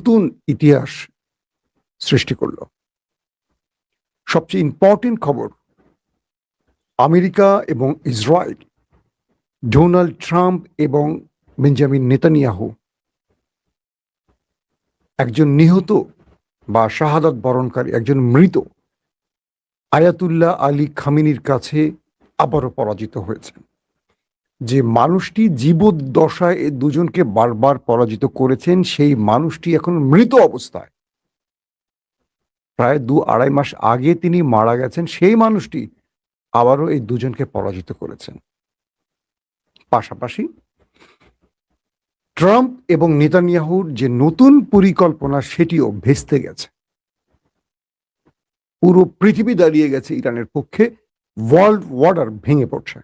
নতুন ইতিহাস সৃষ্টি করল। সবচেয়ে ইম্পর্টেন্ট খবর, আমেরিকা এবং ইসরায়েল, ডোনাল্ড ট্রাম্প এবং বেঞ্জামিন নেতানিয়াহু একজন নিহত বা শাহাদাত বরণকারী, একজন মৃত আয়াতুল্লাহ আলী খামেনির কাছে আবারও পরাজিত হয়েছে। যে মানুষটি জীবদ্দশায় এ দুজনকে বারবার পরাজিত করেছেন, সেই মানুষটি এখন মৃত অবস্থায়, প্রায় 2-2.5 মাস আগে তিনি মারা গেছেন, সেই মানুষটি আবারও এই দুজনকে পরাজিত করেছেন। পাশাপাশি ট্রাম্প এবং নেতানিয়াহুর যে নতুন পরিকল্পনা, সেটিও ভেস্তে গেছে। পুরো পৃথিবী দাঁড়িয়ে গেছে ইরানের পক্ষে, ওয়ার্ল্ড অর্ডার ভেঙে পড়ছে।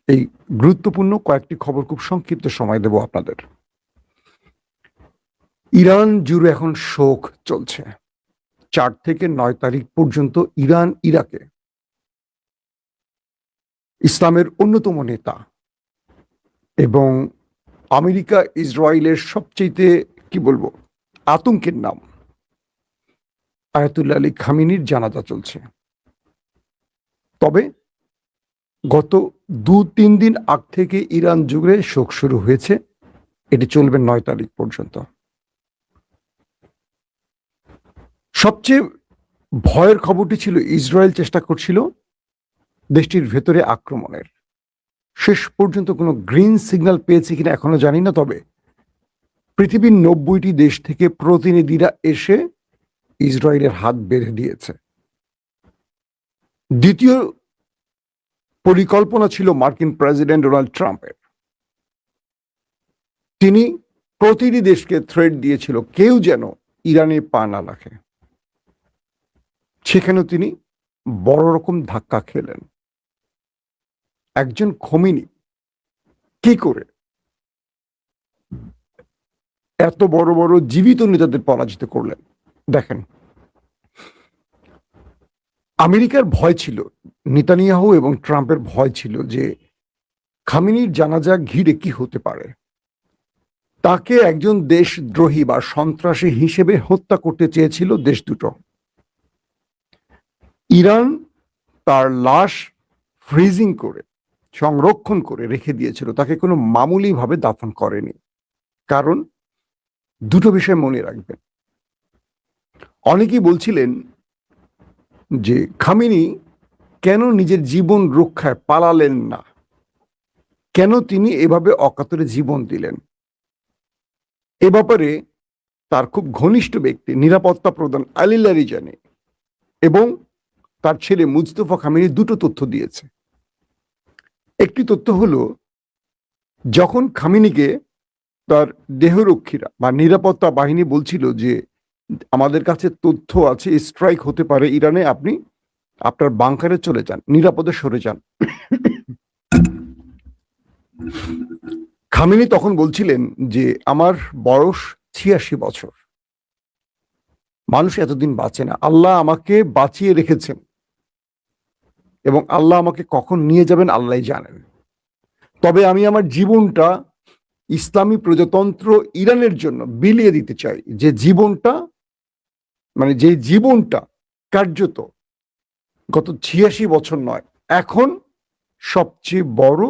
এই গুরুত্বপূর্ণ কয়েকটি খবর খুব সংক্ষিপ্ত সময় দেব আপনাদের। ইরান জুড়ে এখন শোক চলছে। 4 থেকে 9 তারিখ পর্যন্ত ইরান ইরাকে ইসলামের অন্যতম নেতা এবং আমেরিকা ইসরায়েলের সবচেয়ে কি বলবো আতঙ্কের নাম আয়াতুল্লাহ আলী খামেনির জানাজা চলছে। তবে গত 2-3 দিন আগ থেকে ইরান জুড়ে শোক শুরু হয়েছে, এটি চলবে 9 তারিখ পর্যন্ত। সবচেয়ে ভয়ের খবরটি ছিল ইসরায়েল চেষ্টা করছিল দেশটির ভেতরে আক্রমণের। শেষ পর্যন্ত কোনো গ্রিন সিগন্যাল পেয়েছে কিনা এখনো জানি না, তবে পৃথিবীর 90টি দেশ থেকে প্রতিনিধিরা এসে ইসরায়েলের হাত বেঁধে দিয়েছে। দ্বিতীয় পরিকল্পনা ছিল মার্কিন প্রেসিডেন্ট ডোনাল্ড ট্রাম্পের। তিনি প্রতিটি দেশকে থ্রেট দিয়েছিল কেউ যেন ইরানে পা না রাখে। সেখানেও তিনি বড় রকম ধাক্কা খেলেন। একজন খোমেনি কি করে এত বড় বড় জীবিত নেতাদের পরাজিত করলেন? দেখেন, আমেরিকার ভয় ছিল, নেতানিয়াহু এবং ট্রাম্পের ভয় ছিল যে খামেনির জানাজা ঘিরে কি হতে পারে। তাকে একজন দেশদ্রোহী বা সন্ত্রাসী হিসেবে হত্যা করতে চেয়েছিল দেশ দুটো। ইরান তার লাশ ফ্রিজিং করে সংরক্ষণ করে রেখে দিয়েছিল, তাকে কোনো মামুলি ভাবে দাফন করেনি। কারণ দুটো বিষয় মনে রাখবেন। অনেকেই বলছিলেন যে খামেনি কেন নিজের জীবন রক্ষায় পালালেন না, কেন তিনি এভাবে অকাতরে জীবন দিলেন। এ ব্যাপারে তার খুব ঘনিষ্ঠ ব্যক্তি, নিরাপত্তা প্রধান আলী লারিজানি এবং তার ছেলে মুজতফা খামেনি দুটো তথ্য দিয়েছে। একটি তথ্য হলো, যখন খামেনিকে তার দেহরক্ষীরা বা নিরাপত্তা বাহিনী বলছিল যে আমাদের কাছে তথ্য আছে স্ট্রাইক হতে পারে ইরানে, আপনি আপনার বাংকারে চলে যান, নিরাপদে সরে যান। খামেনি তখন বলছিলেন যে আমার বয়স 86 বছর, মানুষ এতদিন বাঁচে না, আল্লাহ আমাকে বাঁচিয়ে রেখেছেন এবং আল্লাহ আমাকে কখন নিয়ে যাবেন আল্লাহই জানেন। তবে আমি আমার জীবনটা ইসলামী প্রজাতন্ত্র ইরানের জন্য বিলিয়ে দিতে চাই, যে জীবনটা মানে যে জীবনটা কার্যত গত 86 বছর নয়, এখন সবচেয়ে বড়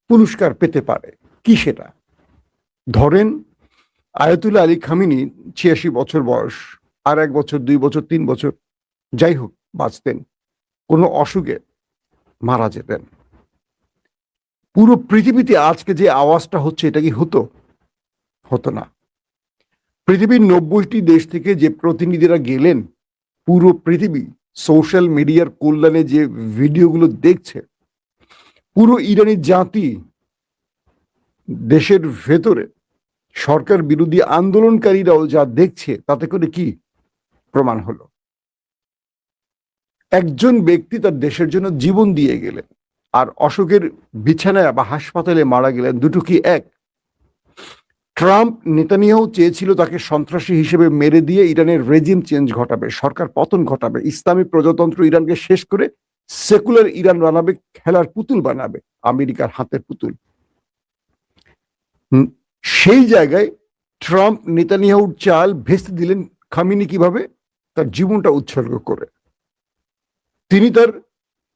পুরস্কার পেতে পারে। কি সেটা? ধরেন আয়াতুল্লাহ আলী খামেনি 86 বছর বয়স, আর 1 বছর 2 বছর 3 বছর যাই হোক বাঁচতেন, কোনো অসুখে মারা যেতেন। পুরো পৃথিবীতে আজকে যে আওয়াজটা হচ্ছে, এটা কি হতো? হতো না। পৃথিবীর 90টি দেশ থেকে যে প্রতিনিধিরা গেলেন, পুরো পৃথিবী সোশ্যাল মিডিয়ার কল্যাণে যে ভিডিওগুলো দেখছে, পুরো ইরানি জাতি দেশের ভেতরে সরকার বিরোধী আন্দোলনকারীরাও যা দেখছে, তাতে করে কি প্রমাণ হলো? একজন ব্যক্তি তার দেশের জন্য জীবন দিয়ে গেলেন আর অসুখের বিছানায় বা হাসপাতালে মারা গেলেন, দুটো কি এক? ট্রাম্প নেতানিয়াহু চেয়েছিল তাকে সন্ত্রাসী হিসেবে মেরে দিয়ে ইরানের রেজিম চেঞ্জ ঘটাবে, সরকার পতন ঘটাবে, ইসলামী প্রজাতন্ত্র ইরানকে শেষ করে সেকুলার ইরান বানাবে, খেলার পুতুল বানাবে, আমেরিকার হাতের পুতুল। সেই জায়গায় ট্রাম্প নেতানিয়াহুর চাল ভেস্তে দিলেন খামিনি কিভাবে? তার জীবনটা উৎসর্গ করে। তিনি তার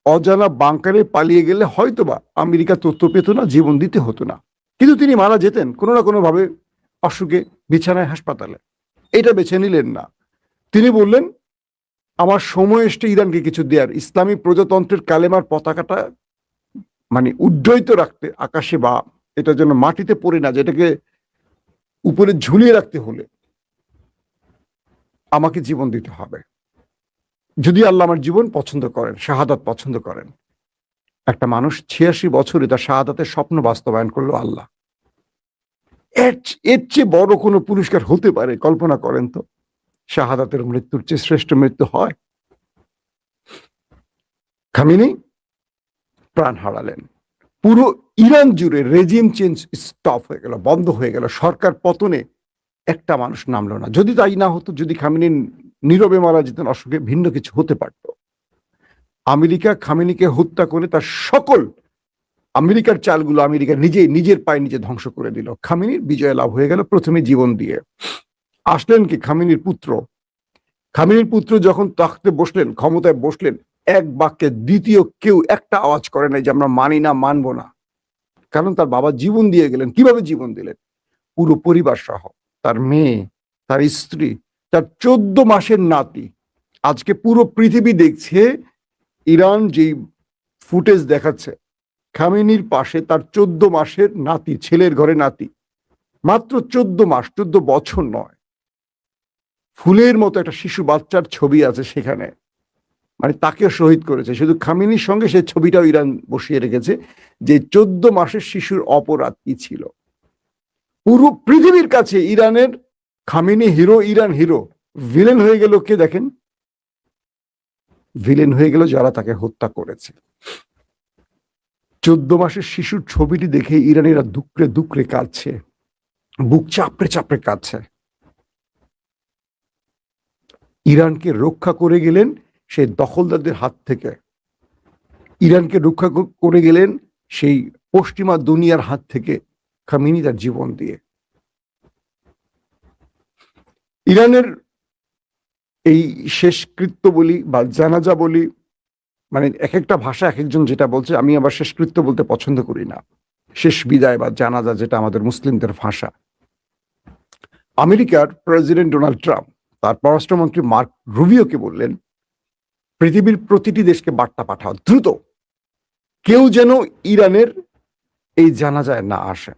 অজানা বাংকারে পালিয়ে গেলে হয়তোবা আমেরিকা তথ্য পেত না, জীবন দিতে হতো না, কিন্তু তিনি মারা যেতেন কোনো না কোনো ভাবে, অসুখে, বিছানায়, হাসপাতালে। এটা বেছে নিলেন না। তিনি বললেন, আমার সময় এসছে ইরানকে কিছু দেয়ার, ইসলামী প্রজাতন্ত্রের কালেমার পতাকাটা মানে উড্ডয়িত রাখতে আকাশে, বা এটা যেন মাটিতে পড়ে না, যেটাকে উপরে ঝুলিয়ে রাখতে হলে আমাকে জীবন দিতে হবে, যদি আল্লাহ আমার জীবন পছন্দ করেন, শাহাদাত পছন্দ করেন। একটা মানুষ ৮৬ বছরে তার শাহাদাতের স্বপ্ন বাস্তবায়ন করলো আল্লাহ। এর চেয়ে বড় কোনো পুরস্কার হতে পারে? কল্পনা করেন তো, শাহাদাতের মৃত্যুর চেয়ে শ্রেষ্ঠ মৃত্যু হয়? খামেনি প্রাণ হারালেন। পুরো ইরান জুড়ে রেজিম চেঞ্জ স্টপ হয়ে গেল, বন্ধ হয়ে গেল। সরকার পতনে একটা মানুষ নামলো না। যদি তাই না হতো, যদি খামেনি নীরবে মারা যেতেন অসুখে, ভিন্ন কিছু হতে পারত। আমেরিকা খামেনিকে হত্যা করে তার সকল আমেরিকার চালগুলো আমেরিকা নিজের পায়ে নিজে ধ্বংস করে দিল। খামেনির বিজয় লাভ হয়ে গেল প্রথমে জীবন দিয়ে। আসলেন কি খামেনির পুত্র। খামেনির পুত্র যখন তাখতে বসলেন, ক্ষমতায় বসলেন, এক বাক্যে দ্বিতীয় কেউ একটা আওয়াজ করে নাই যে আমরা মানি না, মানবো না। কারণ তার বাবা জীবন দিয়ে গেলেন। কিভাবে জীবন দিলেন? পুরো পরিবার সহ, তার মেয়ে, তার স্ত্রী, তার 14 মাসের নাতি। আজকে পুরো পৃথিবী দেখছে ইরান যেই ফুটেজ দেখাচ্ছে, খামেনির পাশে তার 14 মাসের নাতি, ছেলের ঘরে নাতি, মাত্র 14 মাস, 14 বছর নয়, ফুলের মতো একটা শিশু বাচ্চার ছবি আছে সেখানে। মানে তাকে শহীদ করেছে। শুধু খামেনির সঙ্গে সেই ছবিটাও ইরান বসিয়ে রেখেছে যে 14 মাসের শিশুর অপরাধ কি ছিল। পুরো পৃথিবীর কাছে ইরানের Khamenei hero, Iran hero. Villain হয়ে গেল কে দেখেন? ভিলেন হয়ে গেল যারা তাকে হত্যা করেছে। 14 মাসের শিশুর ছবিটি দেখে ইরানিরা দুকড়ে দুকড়ে কাঁদছে, বুক চাপড়ে চাপড়ে কাঁদছে। ইরানকে রক্ষা করে গেলেন সেই দখলদারদের হাত থেকে। ইরানকে রক্ষা করে গেলেন সেই পশ্চিমা দুনিয়ার হাত থেকে খামেনি তার জীবন দিয়ে। ইরানের এই শেষকৃত্য বলি বা জানাজা বলি, মানে এক একটা ভাষা এক একজন যেটা বলছে, আমি আবার শেষকৃত্য বলতে পছন্দ করি না। শেষ বিদায় বা জানাজা, যেটা আমাদের মুসলিমদের ভাষা। আমেরিকার প্রেসিডেন্ট ডোনাল্ড ট্রাম্প তার পররাষ্ট্রমন্ত্রী মার্ক রুবিওকে বললেন, পৃথিবীর প্রতিটি দেশকে বার্তা পাঠাও দ্রুত, কেউ যেন ইরানের এই জানাজায় না আসে,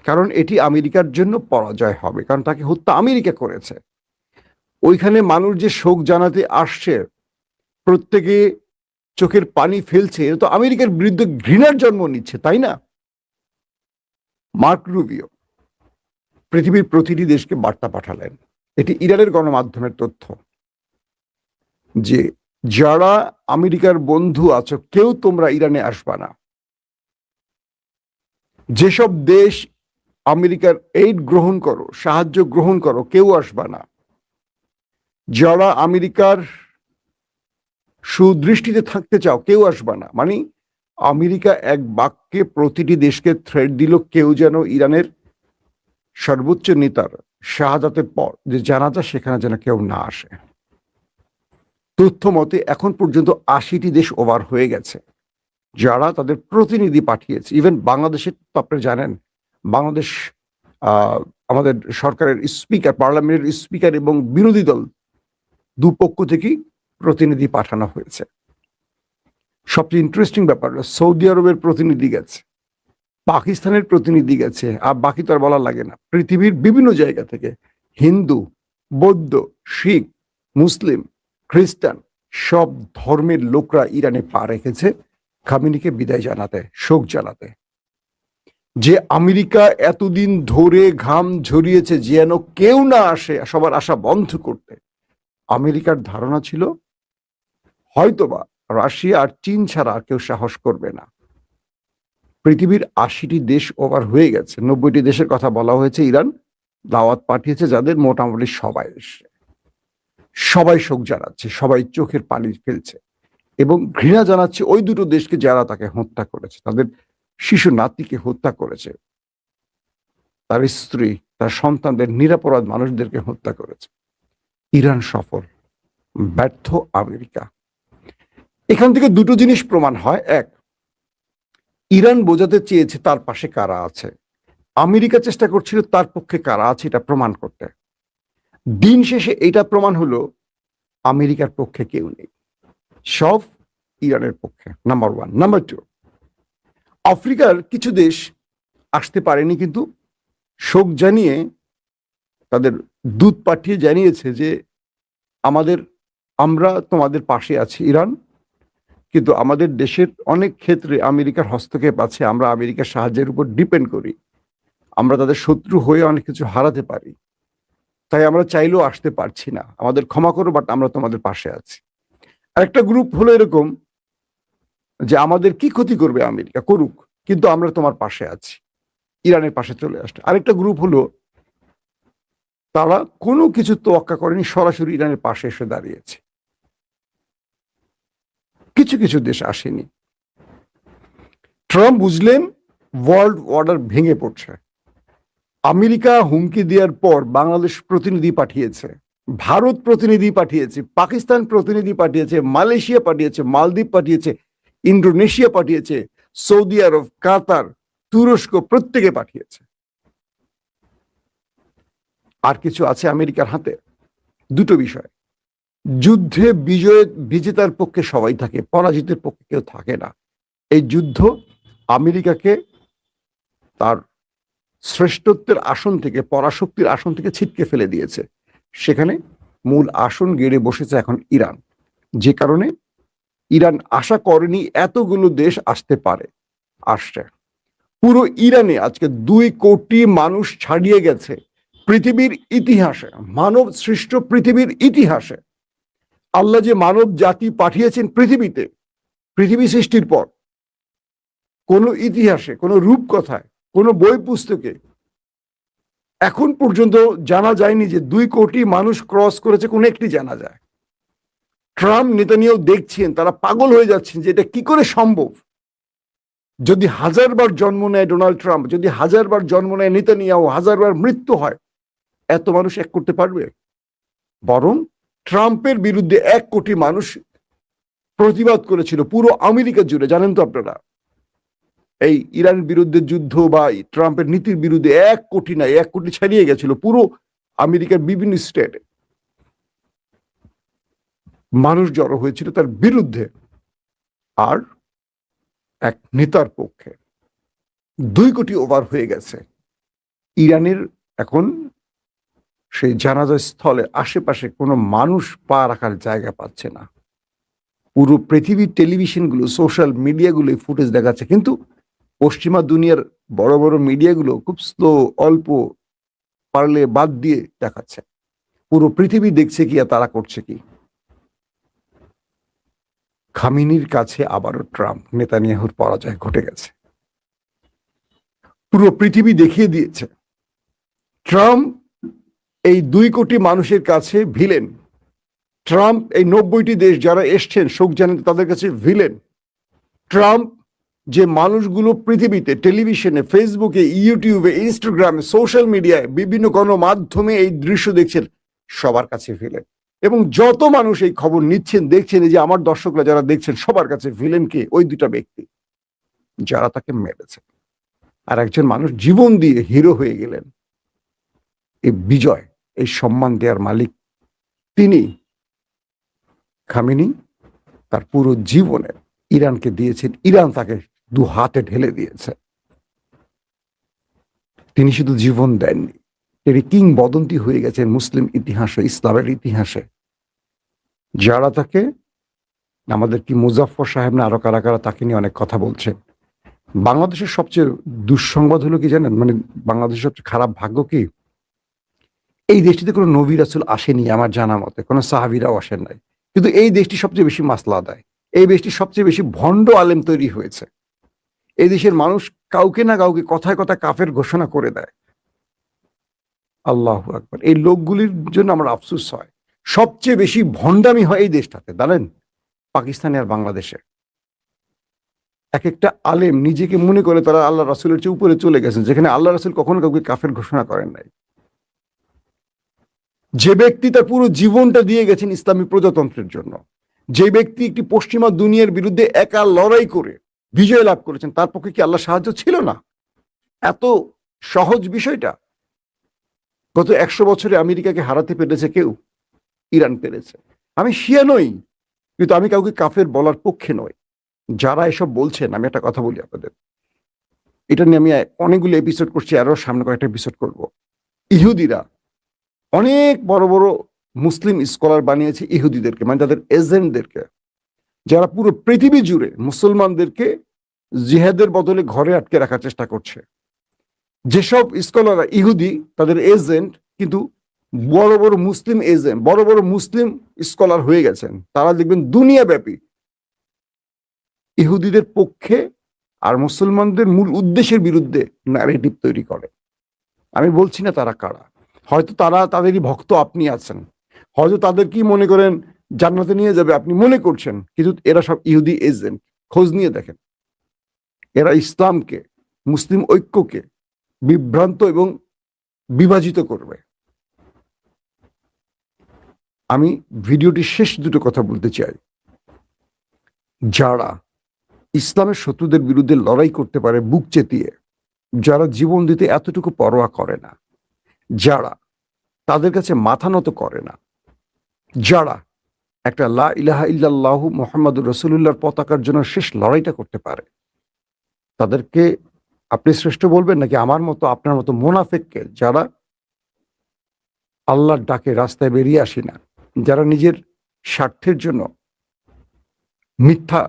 কারণ এটি আমেরিকার জন্য পরাজয় হবে, কারণ তাকে হত্যা আমেরিকা করেছে। ওইখানে মানুষ যে শোক জানাতে আসছে, প্রত্যেকে চোখের পানি ফেলছে, এটা তো আমেরিকার বিরুদ্ধে ঘৃণার জন্ম নিচ্ছে, তাই না? মার্ক রুবিও পৃথিবীর প্রতিটি দেশকে বার্তা পাঠালেন। এটি ইরানের গণমাধ্যমের তথ্য, যে যারা আমেরিকার বন্ধু আছো, কেউ তোমরা ইরানে আসবা না। যেসব দেশ আমেরিকার এইড গ্রহণ করো, সাহায্য গ্রহণ করো, কেউ আসবা না। যারা আমেরিকার সুদৃষ্টিতে থাকতে চাও, কেউ আসবা না। মানে আমেরিকা এক বাক্যে প্রতিটি দেশকে থ্রেট দিল, কেউ যেন ইরানের সর্বোচ্চ নেতার শাহাদাতের পর যে জানাজা, সেখানে যেন কেউ না আসে। তথ্য মতে এখন পর্যন্ত ৮০টি দেশ ওভার হয়ে গেছে যারা তাদের প্রতিনিধি পাঠিয়েছে। ইভেন বাংলাদেশের তো আপনারা জানেন, বাংলাদেশ আমাদের সরকারের স্পিকার, পার্লামেন্টের স্পিকার এবং বিরোধী দল দুপক্ষ থেকেই প্রতিনিধি পাঠানো হয়েছে। সবচেয়ে ইন্টারেস্টিং ব্যাপার, সৌদি আরবের প্রতিনিধি গেছে, পাকিস্তানের প্রতিনিধি গেছে, আর বাকি তো আর বলা লাগে না। পৃথিবীর বিভিন্ন জায়গা থেকে হিন্দু, বৌদ্ধ, শিখ, মুসলিম, খ্রিস্টান, সব ধর্মের লোকরা ইরানে পা রেখেছে খামেনিকে বিদায় জানাতে, শোক জানাতে। যে আমেরিকা এতদিন ধরে ঘাম ঝরিয়েছে যেন কেউ না আসে, সবার আশা বন্ধ করতে। আমেরিকার ধারণা ছিল হয়তোবা রাশিয়া আর চীন ছাড়া আর কেউ সাহস করবে না। পৃথিবীর ৮০টি দেশ ওভার হয়ে গেছে, ৯০টি দেশের কথা বলা হয়েছে। ইরান দাওয়াত পাঠিয়েছে যাদের, মোটামুটি সবাই এসে, সবাই শোক জানাচ্ছে, সবাই চোখের পানি ফেলছে এবং ঘৃণা জানাচ্ছে ওই দুটো দেশকে যারা তাকে হত্যা করেছে, তাদের শিশু নাতিকে হত্যা করেছে, তার স্ত্রী, তার সন্তানদের, নিরপরাধ মানুষদেরকে হত্যা করেছে। ইরান সফল, ব্যর্থ আমেরিকা। এখান থেকে দুটো জিনিস প্রমাণ হয়। এক, ইরান বোঝাতে চেয়েছে তার পাশে কারা আছে, আমেরিকা চেষ্টা করছিল তার পক্ষে কারা আছে এটা প্রমাণ করতে। দিন শেষে এটা প্রমাণ হলো আমেরিকার পক্ষে কেউ নেই, সব ইরানের পক্ষে। Number one. নাম্বার টু, আফ্রিকার কিছু দেশ আসতে পারেনি, কিন্তু শোক জানিয়ে তাদের দূত পাঠিয়ে জানিয়েছে যে আমরা তোমাদের পাশে আছি ইরান, কিন্তু আমাদের দেশের অনেক ক্ষেত্রে আমেরিকার হস্তক্ষেপ আছে, আমরা আমেরিকার সাহায্যের উপর ডিপেন্ড করি, আমরা তাদের শত্রু হয়ে অনেক কিছু হারাতে পারি, তাই আমরা চাইলেও আসতে পারছি না, আমাদের ক্ষমা করো, বাট আমরা তোমাদের পাশে আছি। আরেকটা গ্রুপ হলো এরকম যে আমাদের কি ক্ষতি করবে আমেরিকা, করুক, কিন্তু আমরা তোমার পাশে আছি, ইরানের পাশে চলে আসছে। আরেকটা গ্রুপ হলো তারা কোনো কিছু তোয়াক্কা করেনি, সরাসরি ইরানের পাশে এসে দাঁড়িয়েছে। কিছু কিছু দেশ আসেনি। ট্রাম্প বুঝলেন ওয়ার্ল্ড অর্ডার ভেঙে পড়ছে। আমেরিকা হুমকি দেওয়ার পর বাংলাদেশ প্রতিনিধি পাঠিয়েছে, ভারত প্রতিনিধি পাঠিয়েছে, পাকিস্তান প্রতিনিধি পাঠিয়েছে, মালয়েশিয়া পাঠিয়েছে, মালদ্বীপ পাঠিয়েছে, ইন্দোনেশিয়া পাঠিয়েছে, সৌদি আরব, কাতার, তুরস্ক, প্রত্যেকে পাঠিয়েছে। আর কিছু আছে আমেরিকার হাতে? দুটো বিষয়। যুদ্ধে বিজেতার পক্ষে সবাই থাকে, পরাজিতের পক্ষে কেউ থাকে না। এই যুদ্ধ আমেরিকাকে তার শ্রেষ্ঠত্বের আসন থেকে, পরাশক্তির আসন থেকে ছিটকে ফেলে দিয়েছে। সেখানে মূল আসন গেড়ে বসেছে এখন ইরান, যে কারণে ইরান আশা করেনি এতগুলো দেশ আসতে পারে, আসছে। পুরো ইরানে আজকে 2 কোটি মানুষ ছাড়িয়ে গেছে। পৃথিবীর ইতিহাসে, মানব সৃষ্ট পৃথিবীর ইতিহাসে আল্লাহ যে মানব জাতি পাঠিয়েছেন পৃথিবীতে, পৃথিবী সৃষ্টির পর কোন ইতিহাসে, কোন রূপকথায়, কোন বই পুস্তকে এখন পর্যন্ত জানা যায়নি যে 2 কোটি মানুষ ক্রস করেছে, কোন একটি জানা যায়। ট্রাম্প, নেতানিয়াহু দেখছেন, তারা পাগল হয়ে যাচ্ছেন যে এটা কি করে সম্ভব। যদি 1000 বার জন্ম নেয় ডোনাল্ড ট্রাম্প, যদি 1000 বার জন্ম নেয় নেতানিয়াহু, 1000 বার মৃত্যু হয়, এত মানুষ এক করতে পারবে? বরং ট্রাম্পের বিরুদ্ধে 1 কোটি মানুষ প্রতিবাদ করেছিল পুরো আমেরিকা জুড়ে। জানেন তো আপনারা, এই ইরান বিরুদ্ধে যুদ্ধ বা ট্রাম্পের নীতির বিরুদ্ধে 1 কোটি নাই, 1 কোটি ছাড়িয়ে গেছিল পুরো আমেরিকার বিভিন্ন স্টেটে মানুষ জড়ো হয়েছিল তার বিরুদ্ধে আর এক নেতার পক্ষে। 2 কোটি ওভার হয়ে গেছে। ইরানের এখন সেই জানাজা স্থলে আশেপাশে কোনো মানুষ পা রাখার জায়গা পাচ্ছে না। পুরো পৃথিবীর টেলিভিশনগুলো, সোশ্যাল মিডিয়াগুলো ফুটেজ দেখাচ্ছে, কিন্তু পশ্চিমা দুনিয়ার বড় বড় মিডিয়াগুলো খুব স্লো, অল্প, পারলে বাদ দিয়ে দেখাচ্ছে। পুরো পৃথিবী দেখছে কি আর তারা করছে কি। খামেনির কাছে আবারও ট্রাম্প, নেতানিয়াহুর পরাজয় ঘটে গেছে। পুরো পৃথিবী দেখিয়ে দিয়েছে ট্রাম্প এই 2 কোটি মানুষের কাছে ভিলেন। ট্রাম্প এই 90টি দেশ যারা এসছেন শোক জানাতে, তাদের কাছে ভিলেন। ট্রাম্প যে মানুষগুলো পৃথিবীতে টেলিভিশনে, ফেসবুকে, ইউটিউবে, ইনস্টাগ্রামে, সোশ্যাল মিডিয়ায়, বিভিন্ন গণমাধ্যমে এই দৃশ্য দেখছেন, সবার কাছে ভিলেন। এবং যত মানুষ এই খবর নিচ্ছেন, দেখছেন, এই যে আমার দর্শকরা যারা দেখছেন, সবার কাছে ভিলেন কে? ওই 2টা ব্যক্তি যারা তাকে মেরেছে। আর একজন মানুষ জীবন দিয়ে হিরো হয়ে গেলেন। এই বিজয়, এই সম্মান দেওয়ার মালিক তিনি। খামেনি তার পুরো জীবনে ইরানকে দিয়েছেন, ইরান তাকে 2 হাতে ঢেলে দিয়েছে। তিনি শুধু জীবন দেননি, তিনি কিংবদন্তি হয়ে গেছেন মুসলিম ইতিহাসে, ইসলামের ইতিহাসে। যারা তাকে, আমাদের কি মুজাফফর সাহেব না আরো কারা কারা তাকে নিয়ে অনেক কথা বলছেন। বাংলাদেশের সবচেয়ে দুঃসংবাদ হলো কি জানেন, মানে বাংলাদেশের সবচেয়ে খারাপ ভাগ্য কি, এই দেশটিতে কোনো নবী রাসূল আসেনি আমার জানা মতে, কোনো সাহাবীরাও আসেন নাই, কিন্তু এই দেশটি সবচেয়ে বেশি মাসলা আদায়, এই দেশটি সবচেয়ে বেশি ভণ্ড আলেম তৈরি হয়েছে। এই দেশের মানুষ কাউকে না কাউকে কথায় কথায় কাফের ঘোষণা করে দেয়। আল্লাহু আকবার। এই লোকগুলির জন্য আমার আফসোস হয়। সবচেয়ে বেশি ভণ্ডামি হয় এই দেশটাতে, জানেন, পাকিস্তানে আর বাংলাদেশে। এক একটা আলেম নিজেকে মনে করে তারা আল্লাহ রাসূলের চেয়ে উপরে চলে গেছেন, যেখানে আল্লাহ রাসূল কখনো কাউকে কাফের ঘোষণা করেন নাই। যে ব্যক্তি তার পুরো জীবনটা দিয়ে গেছেন ইসলামী প্রজাতন্ত্রের জন্য, যে ব্যক্তি একটি পশ্চিমা দুনিয়ার বিরুদ্ধে একা লড়াই করে বিজয় লাভ করেছেন, তার পক্ষে কি আল্লাহ সাহায্য ছিল না? এত সহজ বিষয়টা। গত 100 বছরে আমেরিকাকে হারাতে পেরেছে কেউ? ইরান পেরেছে। আমি শিয়া নই, কিন্তু আমি কাউকে কাফের বলার পক্ষে নই। যারা এসব বলছেন, আমি একটা কথা বলি আপনাদের, এটা নিয়ে আমি অনেকগুলো এপিসোড করছি, আরো সামনে কয়েকটা এপিসোড করব। ইহুদিরা অনেক বড় বড় মুসলিম স্কলার বানিয়েছে ইহুদিদেরকে, মানে তাদের এজেন্টদেরকে, যারা পুরো পৃথিবী জুড়ে মুসলমানদেরকে জিহাদের বদলে ঘরে আটকে রাখার চেষ্টা করছে। যেসব স্কলাররা ইহুদি, তাদের এজেন্ট কিন্তু বড় বড় মুসলিম এজেন্ট, বড় বড় মুসলিম স্কলার হয়ে গেছেন। তারা দেখবেন দুনিয়াব্যাপী ইহুদিদের পক্ষে আর মুসলমানদের মূল উদ্দেশ্যের বিরুদ্ধে ন্যারেটিভ তৈরি করে। আমি বলছি না তারা কারা, হয়তো তারা তাদেরই ভক্ত আপনি আছেন, হয়তো তাদের কি মনে করেন জান্নাতে নিয়ে যাবে আপনি মনে করছেন, কিন্তু এরা সব ইহুদি এজেন্ট। খোঁজ নিয়ে দেখেন, এরা ইসলামকে, মুসলিম ঐক্যকে বিভ্রান্ত এবং বিভাজিত করবে। আমি ভিডিওটি শেষ দুটো কথা বলতে চাই। যারা ইসলামের শত্রুদের বিরুদ্ধে লড়াই করতে পারে বুক চেতিয়ে, যারা জীবন দিতে এতটুকু পরোয়া করে না, যারা তাদের কাছে মাথা নত করে না, যারা একটা লা ইলাহা ইল্লাল্লাহু মুহাম্মাদুর রাসূলুল্লাহর পতাকার জন্য শেষ লড়াইটা করতে পারে, তাদেরকে আপনি শ্রেষ্ঠ বলবেন নাকি আমার মতো আপনার মতো মুনাফিককে, যারা আল্লাহর ডাকে রাস্তায় বেরিয়ে আসি না, যারা নিজের স্বার্থের জন্য মিথ্যা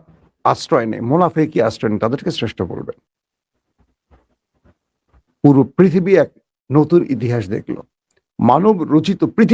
আশ্রয় নেয়, মুনাফিকি আশ্রয় নেয়, তাদেরকে শ্রেষ্ঠ বলবেন? পুরো পৃথিবী এক নতুন ইতিহাস দেখলো, মানব রচিত পৃথিবী